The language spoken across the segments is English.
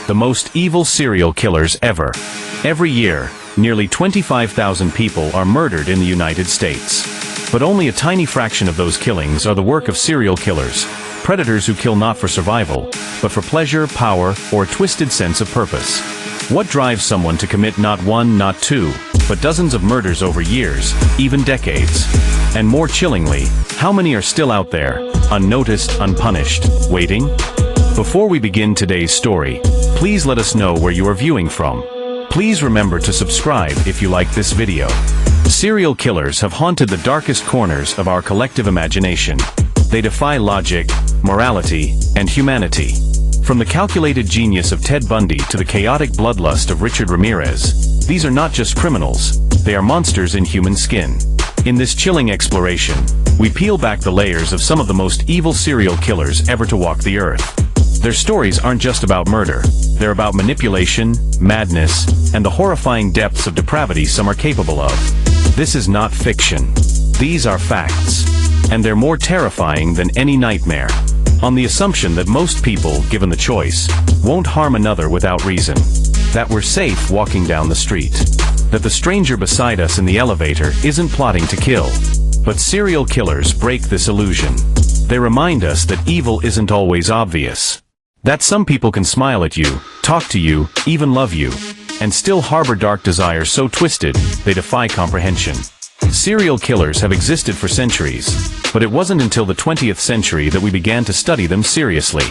the most evil serial killers ever. Every year, nearly 25,000 people are murdered in the United States. But only a tiny fraction of those killings are the work of serial killers, predators who kill not for survival, but for pleasure, power, or a twisted sense of purpose. What drives someone to commit not one, not two, but dozens of murders over years, even decades? And more chillingly, how many are still out there, unnoticed, unpunished, waiting? Before we begin today's story, please let us know where you are viewing from. Please remember to subscribe if you like this video. Serial killers have haunted the darkest corners of our collective imagination. They defy logic, morality, and humanity. From the calculated genius of Ted Bundy to the chaotic bloodlust of Richard Ramirez, these are not just criminals, they are monsters in human skin. In this chilling exploration, we peel back the layers of some of the most evil serial killers ever to walk the earth. Their stories aren't just about murder, they're about manipulation, madness, and the horrifying depths of depravity some are capable of. This is not fiction. These are facts. And they're more terrifying than any nightmare. On the assumption that most people, given the choice, won't harm another without reason. That we're safe walking down the street. That the stranger beside us in the elevator isn't plotting to kill. But serial killers break this illusion. They remind us that evil isn't always obvious. That some people can smile at you, talk to you, even love you, and still harbor dark desires so twisted, they defy comprehension. Serial killers have existed for centuries, but it wasn't until the 20th century that we began to study them seriously.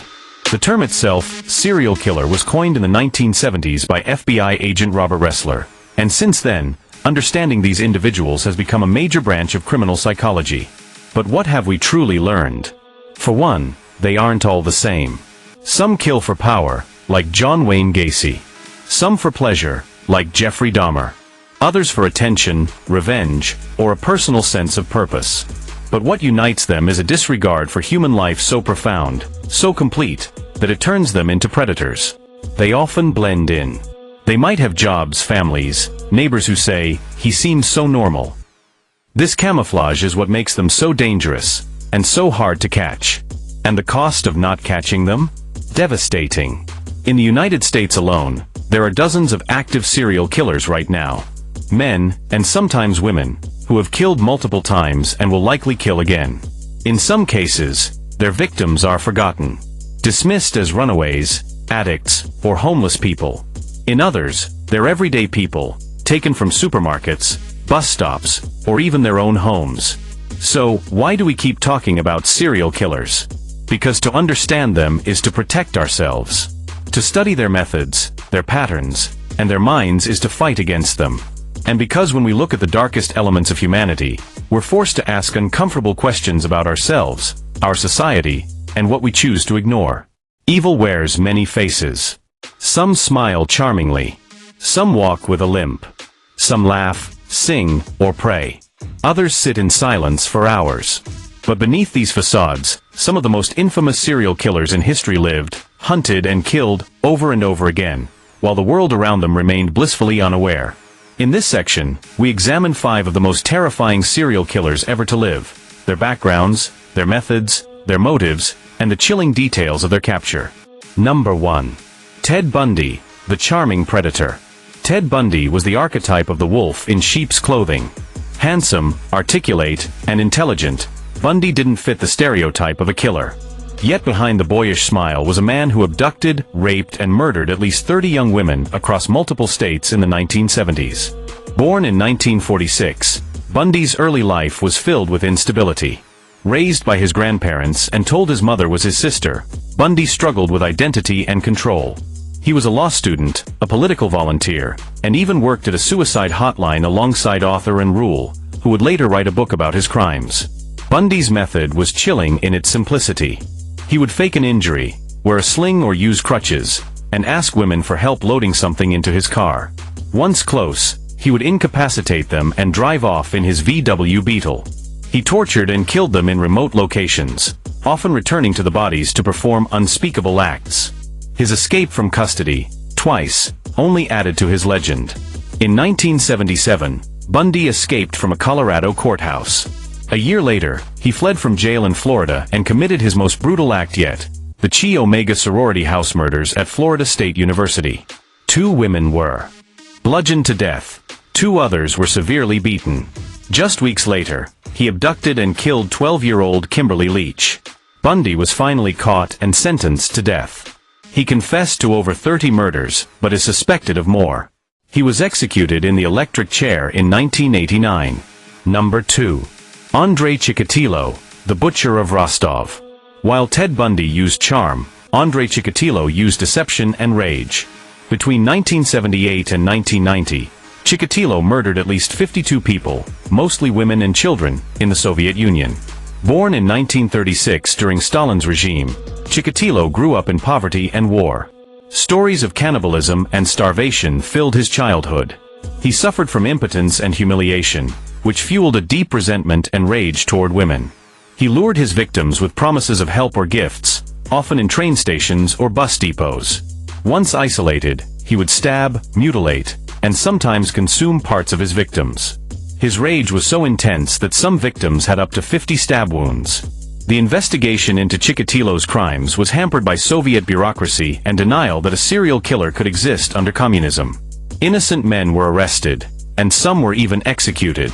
The term itself, serial killer, was coined in the 1970s by FBI agent Robert Ressler, and since then, understanding these individuals has become a major branch of criminal psychology. But what have we truly learned? For one, they aren't all the same. Some kill for power, like John Wayne Gacy. Some for pleasure, like Jeffrey Dahmer. Others for attention, revenge, or a personal sense of purpose. But what unites them is a disregard for human life so profound, so complete, that it turns them into predators. They often blend in. They might have jobs, families, neighbors who say, "He seems so normal." This camouflage is what makes them so dangerous, and so hard to catch. And the cost of not catching them? Devastating. In the United States alone, there are dozens of active serial killers right now. Men, and sometimes women, who have killed multiple times and will likely kill again. In some cases, their victims are forgotten, dismissed as runaways, addicts, or homeless people. In others, they're everyday people, taken from supermarkets, bus stops, or even their own homes. So, why do we keep talking about serial killers? Because to understand them is to protect ourselves. To study their methods, their patterns, and their minds is to fight against them. And because when we look at the darkest elements of humanity, we're forced to ask uncomfortable questions about ourselves, our society, and what we choose to ignore. Evil wears many faces. Some smile charmingly. Some walk with a limp. Some laugh, sing, or pray. Others sit in silence for hours. But beneath these facades, some of the most infamous serial killers in history lived, hunted and killed, over and over again, while the world around them remained blissfully unaware. In this section, we examine 5 of the most terrifying serial killers ever to live, their backgrounds, their methods, their motives, and the chilling details of their capture. Number 1. Ted Bundy, the charming predator. Ted Bundy was the archetype of the wolf in sheep's clothing. Handsome, articulate, and intelligent, Bundy didn't fit the stereotype of a killer. Yet behind the boyish smile was a man who abducted, raped, and murdered at least 30 young women across multiple states in the 1970s. Born in 1946, Bundy's early life was filled with instability. Raised by his grandparents and told his mother was his sister, Bundy struggled with identity and control. He was a law student, a political volunteer, and even worked at a suicide hotline alongside author and Rule, who would later write a book about his crimes. Bundy's method was chilling in its simplicity. He would fake an injury, wear a sling or use crutches, and ask women for help loading something into his car. Once close, he would incapacitate them and drive off in his VW Beetle. He tortured and killed them in remote locations, often returning to the bodies to perform unspeakable acts. His escape from custody, twice, only added to his legend. In 1977, Bundy escaped from a Colorado courthouse. A year later, he fled from jail in Florida and committed his most brutal act yet, the The Chi Omega sorority house murders at Florida State University. 2 women were bludgeoned to death. 2 others were severely beaten. Just weeks later, he abducted and killed 12-year-old Kimberly Leach. Bundy was finally caught and sentenced to death. He confessed to over 30 murders, but is suspected of more. He was executed in the electric chair in 1989. Number 2. Andrei Chikatilo, the Butcher of Rostov. While Ted Bundy used charm, Andrei Chikatilo used deception and rage. Between 1978 and 1990, Chikatilo murdered at least 52 people, mostly women and children, in the Soviet Union. Born in 1936 during Stalin's regime, Chikatilo grew up in poverty and war. Stories of cannibalism and starvation filled his childhood. He suffered from impotence and humiliation, which fueled a deep resentment and rage toward women. He lured his victims with promises of help or gifts, often in train stations or bus depots. Once isolated, he would stab, mutilate, and sometimes consume parts of his victims. His rage was so intense that some victims had up to 50 stab wounds. The investigation into Chikatilo's crimes was hampered by Soviet bureaucracy and denial that a serial killer could exist under communism. Innocent men were arrested, and some were even executed.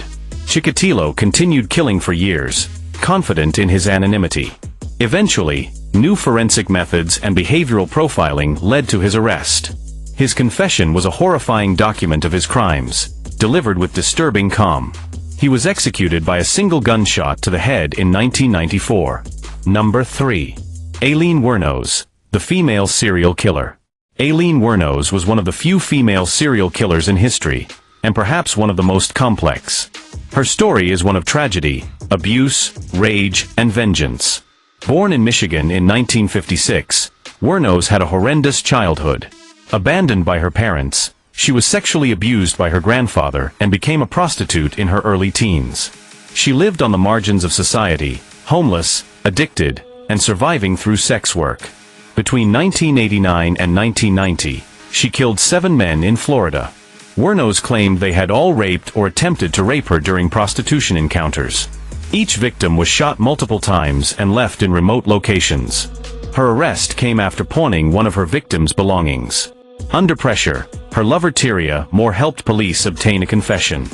Chikatilo continued killing for years, confident in his anonymity. Eventually, new forensic methods and behavioral profiling led to his arrest. His confession was a horrifying document of his crimes, delivered with disturbing calm. He was executed by a single gunshot to the head in 1994. Number 3. Aileen Wuornos, the female serial killer. Aileen Wuornos was one of the few female serial killers in history, and perhaps one of the most complex. Her story is one of tragedy, abuse, rage, and vengeance. Born in Michigan in 1956, Wuornos had a horrendous childhood. Abandoned by her parents, she was sexually abused by her grandfather and became a prostitute in her early teens. She lived on the margins of society, homeless, addicted, and surviving through sex work. Between 1989 and 1990, she killed 7 men in Florida. Wuornos claimed they had all raped or attempted to rape her during prostitution encounters. Each victim was shot multiple times and left in remote locations. Her arrest came after pawning one of her victims' belongings. Under pressure, her lover Tyria Moore helped police obtain a confession.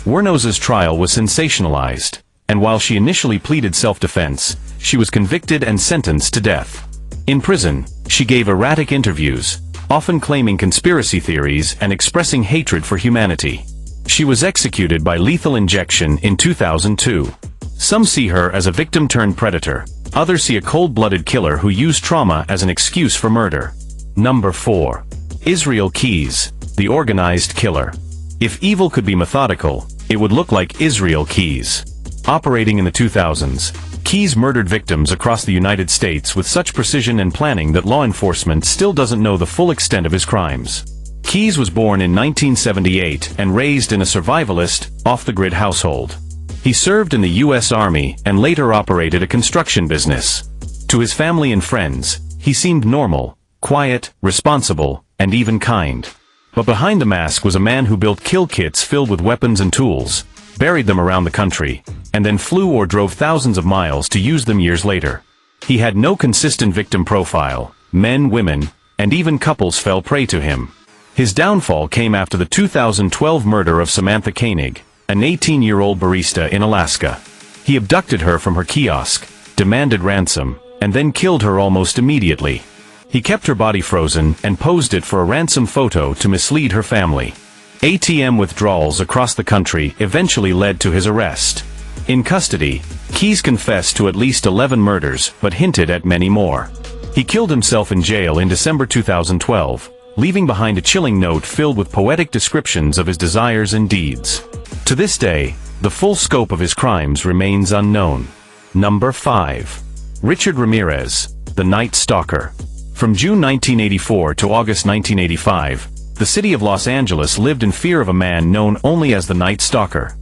Wuornos's trial was sensationalized, and while she initially pleaded self-defense, she was convicted and sentenced to death. In prison, she gave erratic interviews, often claiming conspiracy theories and expressing hatred for humanity. She was executed by lethal injection in 2002. Some see her as a victim-turned-predator, others see a cold-blooded killer who used trauma as an excuse for murder. Number 4. Israel Keyes, the organized killer. If evil could be methodical, it would look like Israel Keyes. Operating in the 2000s, Keyes murdered victims across the United States with such precision and planning that law enforcement still doesn't know the full extent of his crimes. Keyes was born in 1978 and raised in a survivalist, off-the-grid household. He served in the U.S. Army and later operated a construction business. To his family and friends, he seemed normal, quiet, responsible, and even kind. But behind the mask was a man who built kill kits filled with weapons and tools, buried them around the country, and then flew or drove thousands of miles to use them years later. He had no consistent victim profile. Men, women, and even couples fell prey to him. His downfall came after the 2012 murder of Samantha Koenig, an 18-year-old barista in Alaska. He abducted her from her kiosk, demanded ransom, and then killed her almost immediately. He kept her body frozen and posed it for a ransom photo to mislead her family. ATM withdrawals across the country eventually led to his arrest. In custody, Keyes confessed to at least 11 murders but hinted at many more. He killed himself in jail in December 2012, leaving behind a chilling note filled with poetic descriptions of his desires and deeds. To this day, the full scope of his crimes remains unknown. Number 5. Richard Ramirez, the Night Stalker. From June 1984 to August 1985, the city of Los Angeles lived in fear of a man known only as the Night Stalker.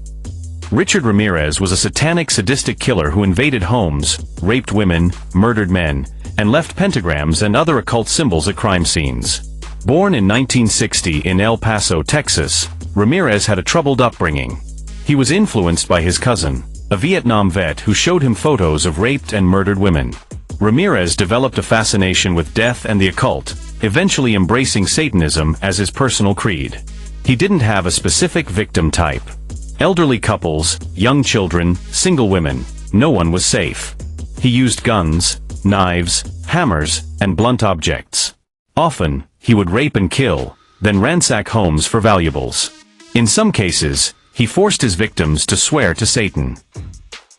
Richard Ramirez was a satanic, sadistic killer who invaded homes, raped women, murdered men, and left pentagrams and other occult symbols at crime scenes. Born in 1960 in El Paso, Texas, Ramirez had a troubled upbringing. He was influenced by his cousin, a Vietnam vet who showed him photos of raped and murdered women. Ramirez developed a fascination with death and the occult, eventually embracing Satanism as his personal creed. He didn't have a specific victim type. Elderly couples, young children, single women, no one was safe. He used guns, knives, hammers, and blunt objects. Often, he would rape and kill, then ransack homes for valuables. In some cases, he forced his victims to swear to Satan.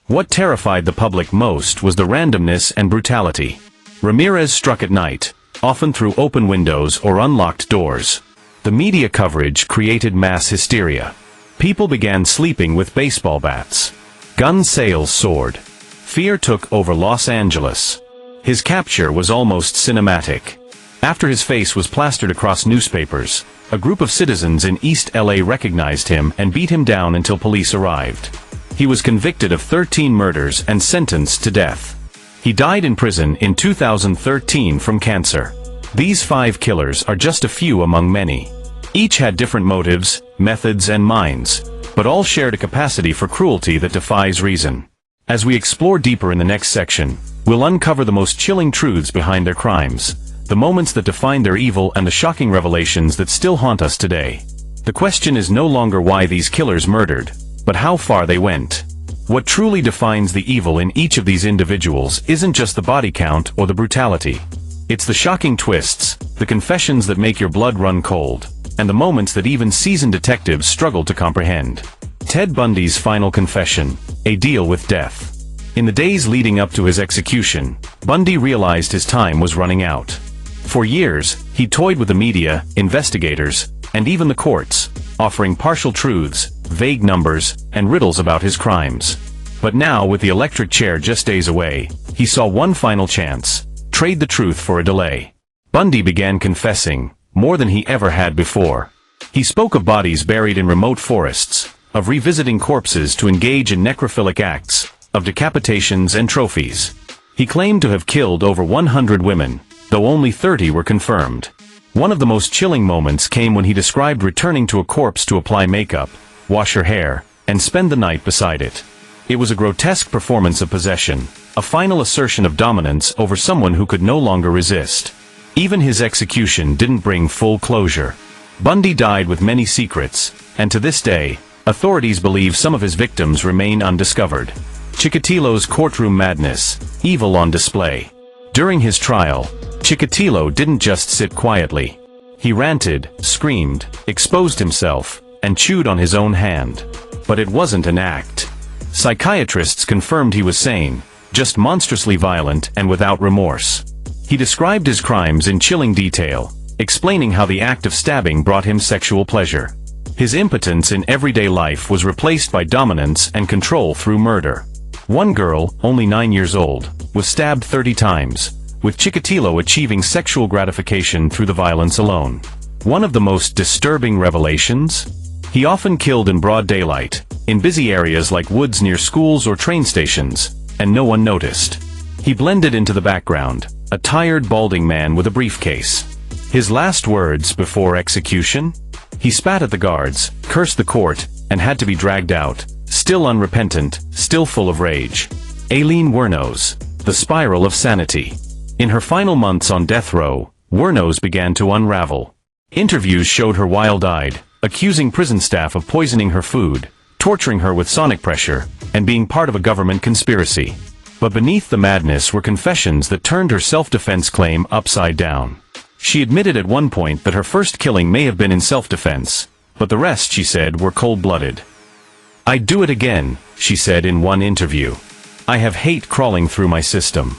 What terrified the public most was the randomness and brutality. Ramirez struck at night, often through open windows or unlocked doors. The media coverage created mass hysteria. People began sleeping with baseball bats. Gun sales soared. Fear took over Los Angeles. His capture was almost cinematic. After his face was plastered across newspapers, a group of citizens in East LA recognized him and beat him down until police arrived. He was convicted of 13 murders and sentenced to death. He died in prison in 2013 from cancer. These 5 killers are just a few among many. Each had different motives, methods, and minds, but all shared a capacity for cruelty that defies reason. As we explore deeper in the next section, we'll uncover the most chilling truths behind their crimes, the moments that defined their evil, and the shocking revelations that still haunt us today. The question is no longer why these killers murdered, but how far they went. What truly defines the evil in each of these individuals isn't just the body count or the brutality. It's the shocking twists, the confessions that make your blood run cold, and the moments that even seasoned detectives struggle to comprehend. Ted Bundy's final confession, a deal with death. In the days leading up to his execution, Bundy realized his time was running out. For years, he toyed with the media, investigators, and even the courts, offering partial truths, vague numbers, and riddles about his crimes. But now, with the electric chair just days away, he saw one final chance: trade the truth for a delay. Bundy began confessing, more than he ever had before. He spoke of bodies buried in remote forests, of revisiting corpses to engage in necrophilic acts, of decapitations and trophies. He claimed to have killed over 100 women, though only 30 were confirmed. One of the most chilling moments came when he described returning to a corpse to apply makeup, wash her hair, and spend the night beside it. It was a grotesque performance of possession, a final assertion of dominance over someone who could no longer resist. Even his execution didn't bring full closure. Bundy died with many secrets, and to this day, authorities believe some of his victims remain undiscovered. Chikatilo's courtroom madness, evil on display. During his trial, Chikatilo didn't just sit quietly. He ranted, screamed, exposed himself, and chewed on his own hand. But it wasn't an act. Psychiatrists confirmed he was sane, just monstrously violent and without remorse. He described his crimes in chilling detail, explaining how the act of stabbing brought him sexual pleasure. His impotence in everyday life was replaced by dominance and control through murder. One girl, only 9 years old, was stabbed 30 times, with Chikatilo achieving sexual gratification through the violence alone. One of the most disturbing revelations? He often killed in broad daylight, in busy areas like woods near schools or train stations, and no one noticed. He blended into the background, a tired, balding man with a briefcase. His last words before execution? He spat at the guards, cursed the court, and had to be dragged out, still unrepentant, still full of rage. Aileen Wuornos, the spiral of sanity. In her final months on death row, Wuornos began to unravel. Interviews showed her wild-eyed, accusing prison staff of poisoning her food, torturing her with sonic pressure, and being part of a government conspiracy. But beneath the madness were confessions that turned her self-defense claim upside down. She admitted at one point that her first killing may have been in self-defense, but the rest, she said, were cold-blooded. "I'd do it again," she said in one interview. "I have hate crawling through my system."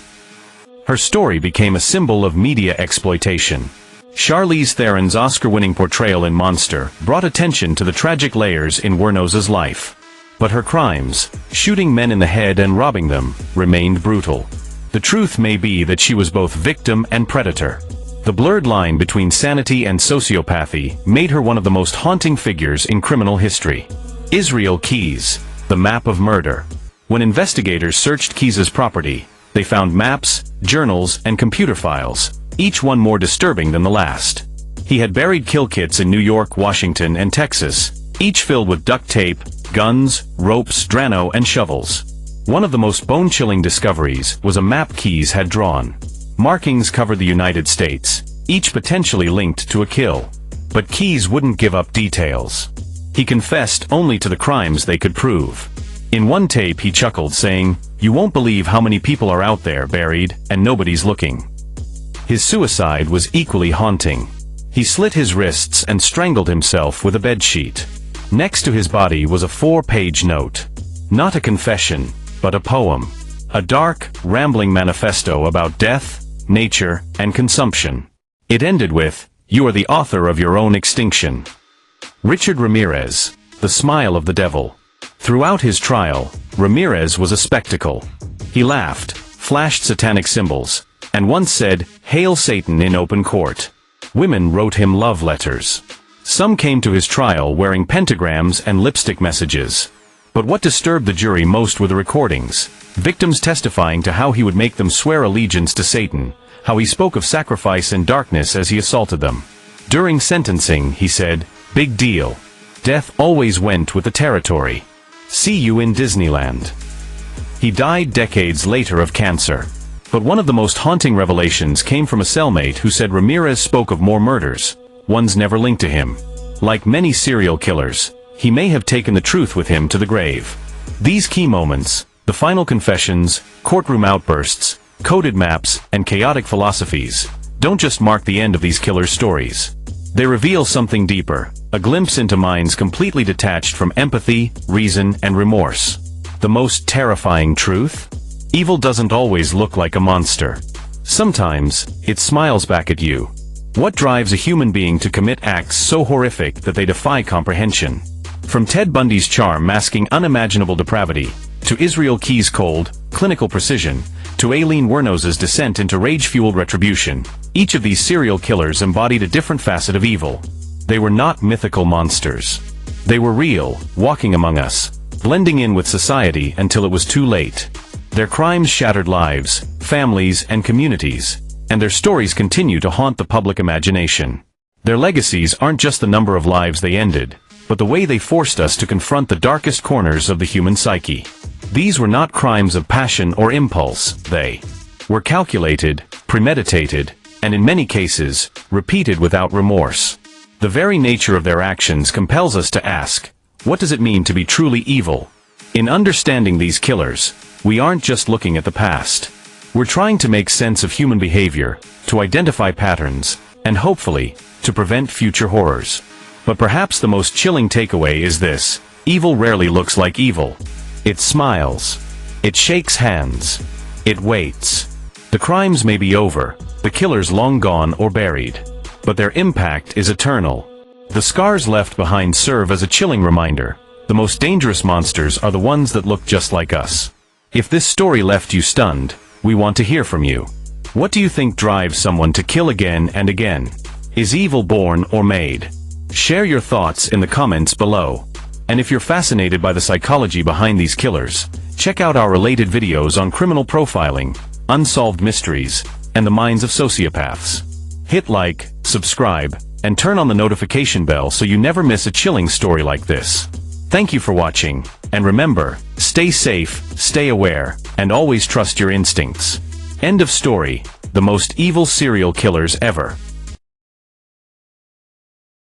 Her story became a symbol of media exploitation. Charlize Theron's Oscar-winning portrayal in Monster brought attention to the tragic layers in Wuornos's life. But her crimes, shooting men in the head and robbing them, remained brutal. The truth may be that she was both victim and predator. The blurred line between sanity and sociopathy made her one of the most haunting figures in criminal history. Israel Keyes, the map of murder. When investigators searched Keyes's property, they found maps, journals, and computer files, each one more disturbing than the last. He had buried kill kits in New York, Washington, and Texas, each filled with duct tape, guns, ropes, Drano, and shovels. One of the most bone-chilling discoveries was a map Keyes had drawn. Markings covered the United States, each potentially linked to a kill. But Keyes wouldn't give up details. He confessed only to the crimes they could prove. In one tape he chuckled, saying, "You won't believe how many people are out there buried, and nobody's looking." His suicide was equally haunting. He slit his wrists and strangled himself with a bedsheet. Next to his body was a 4-page note. Not a confession, but a poem. A dark, rambling manifesto about death, nature, and consumption. It ended with, "You are the author of your own extinction." Richard Ramirez, the smile of the devil. Throughout his trial, Ramirez was a spectacle. He laughed, flashed satanic symbols, and once said, "Hail Satan" in open court. Women wrote him love letters. Some came to his trial wearing pentagrams and lipstick messages. But what disturbed the jury most were the recordings, victims testifying to how he would make them swear allegiance to Satan, how he spoke of sacrifice and darkness as he assaulted them. During sentencing, he said, "Big deal. Death always went with the territory. See you in Disneyland." He died decades later of cancer. But one of the most haunting revelations came from a cellmate who said Ramirez spoke of more murders, ones never linked to him. Like many serial killers, he may have taken the truth with him to the grave. These key moments, the final confessions, courtroom outbursts, coded maps, and chaotic philosophies, don't just mark the end of these killers' stories. They reveal something deeper, a glimpse into minds completely detached from empathy, reason, and remorse. The most terrifying truth? Evil doesn't always look like a monster. Sometimes, it smiles back at you. What drives a human being to commit acts so horrific that they defy comprehension? From Ted Bundy's charm masking unimaginable depravity, to Israel Keyes' cold, clinical precision, to Aileen Wuornos's descent into rage-fueled retribution, each of these serial killers embodied a different facet of evil. They were not mythical monsters. They were real, walking among us, blending in with society until it was too late. Their crimes shattered lives, families, and communities, and their stories continue to haunt the public imagination. Their legacies aren't just the number of lives they ended, but the way they forced us to confront the darkest corners of the human psyche. These were not crimes of passion or impulse, they were calculated, premeditated, and in many cases, repeated without remorse. The very nature of their actions compels us to ask, what does it mean to be truly evil? In understanding these killers, we aren't just looking at the past. We're trying to make sense of human behavior, to identify patterns, and hopefully, to prevent future horrors. But perhaps the most chilling takeaway is this: evil rarely looks like evil. It smiles. It shakes hands. It waits. The crimes may be over, the killers long gone or buried, but their impact is eternal. The scars left behind serve as a chilling reminder. The most dangerous monsters are the ones that look just like us. If this story left you stunned, we want to hear from you. What do you think drives someone to kill again and again? Is evil born or made? Share your thoughts in the comments below. And if you're fascinated by the psychology behind these killers, check out our related videos on criminal profiling, unsolved mysteries, and the minds of sociopaths. Hit like, subscribe, and turn on the notification bell so you never miss a chilling story like this. Thank you for watching, and remember, stay safe, stay aware, and always trust your instincts. End of story. The most evil serial killers ever.